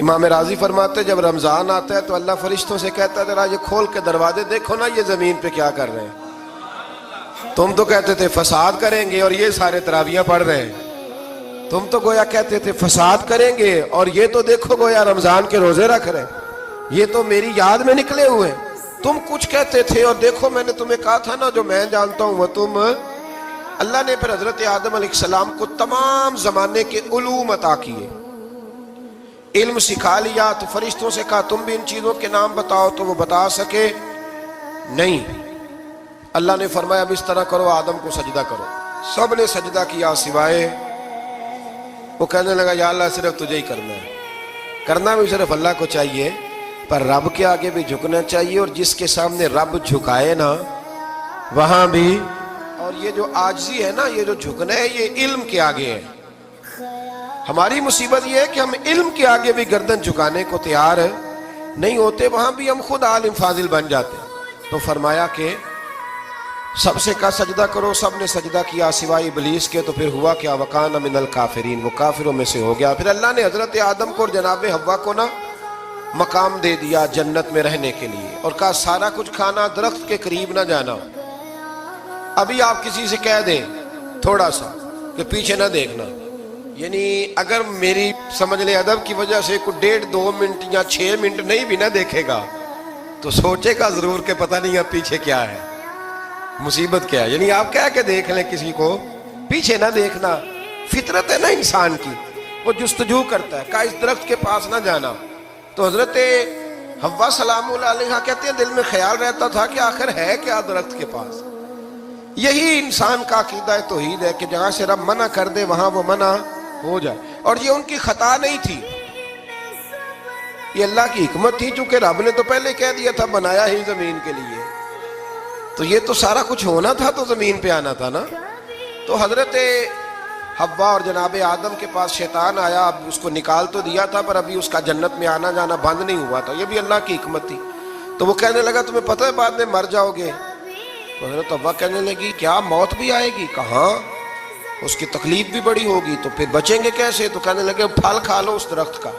امام راضی فرماتے جب رمضان آتا ہے تو اللہ فرشتوں سے کہتا ہے ذرا یہ کھول کے دروازے دیکھو نا یہ زمین پہ کیا کر رہے ہیں. تم تو کہتے تھے فساد کریں گے اور یہ سارے تراویحاں پڑھ رہے ہیں. تم تو گویا کہتے تھے فساد کریں گے اور یہ تو دیکھو گویا رمضان کے روزے رکھ رہے ہیں. یہ تو میری یاد میں نکلے ہوئے ہیں. تم کچھ کہتے تھے اور دیکھو میں نے تمہیں کہا تھا نا جو میں جانتا ہوں وہ تم. اللہ نے پھر حضرت آدم علیہ السلام کو تمام زمانے کے علوم عطا کیے، علم سکھا لیا. تو فرشتوں سے کہا تم بھی ان چیزوں کے نام بتاؤ، تو وہ بتا سکے نہیں. اللہ نے فرمایا اب اس طرح کرو، آدم کو سجدہ کرو. سب نے سجدہ کیا سوائے وہ. کہنے لگا یا اللہ صرف تجھے ہی کرنا ہے. کرنا بھی صرف اللہ کو چاہیے، پر رب کے آگے بھی جھکنا چاہیے، اور جس کے سامنے رب جھکائے نا وہاں بھی. اور یہ جو عاجزی ہے نا، یہ جو جھکنا ہے، یہ علم کے آگے ہے. ہماری مصیبت یہ ہے کہ ہم علم کے آگے بھی گردن جھکانے کو تیار نہیں ہوتے، وہاں بھی ہم خود عالم فاضل بن جاتے. تو فرمایا کہ سب سے کہا سجدہ کرو. سب نے سجدہ کیا سوائے ابلیس کے. تو پھر ہوا کیا وَكَانَ مِنَ الْكَافِرِينَ، وہ کافروں میں سے ہو گیا. پھر اللہ نے حضرت آدم کو اور جناب حوا کو نا مقام دے دیا جنت میں رہنے کے لیے، اور کہا سارا کچھ کھانا، درخت کے قریب نہ جانا. ابھی آپ کسی سے کہہ دیں تھوڑا سا کہ پیچھے نہ دیکھنا، یعنی اگر میری سمجھ لیں ادب کی وجہ سے کوئی 1.5-2 منٹ یا 6 منٹ نہیں بھی نہ دیکھے گا تو سوچے گا ضرور کہ پتہ نہیں اب پیچھے کیا ہے، مصیبت کیا ہے. یعنی آپ کہہ کے دیکھ لیں کسی کو پیچھے نہ دیکھنا. فطرت ہے نا انسان کی، وہ جستجو کرتا ہے. کہا اس درخت کے پاس نہ جانا. تو حضرت حوا سلام اللہ علیہ کہتے ہیں دل میں خیال رہتا تھا کہ آخر ہے کیا درخت کے پاس. یہی انسان کا عقیدہ توحید ہے کہ جہاں سے رب منع کر دے وہاں وہ منع ہو جائے. اور یہ ان کی خطا نہیں تھی، یہ اللہ کی حکمت تھی، چونکہ رب نے تو پہلے کہہ دیا تھا بنایا ہی زمین کے لیے، تو یہ تو سارا کچھ ہونا تھا تو زمین پہ آنا تھا نا. تو حضرت حوا اور جناب آدم کے پاس شیطان آیا. اب اس کو نکال تو دیا تھا پر ابھی اس کا جنت میں آنا جانا بند نہیں ہوا تھا. یہ بھی اللہ کی حکمت تھی. تو وہ کہنے لگا تمہیں پتہ ہے بعد میں مر جاؤ گے. تو حضرت حوا کہنے لگی کیا موت بھی آئے گی؟ کہاں، اس کی تکلیف بھی بڑی ہوگی، تو پھر بچیں گے کیسے؟ تو کہنے لگے پھل کھا لو اس درخت کا.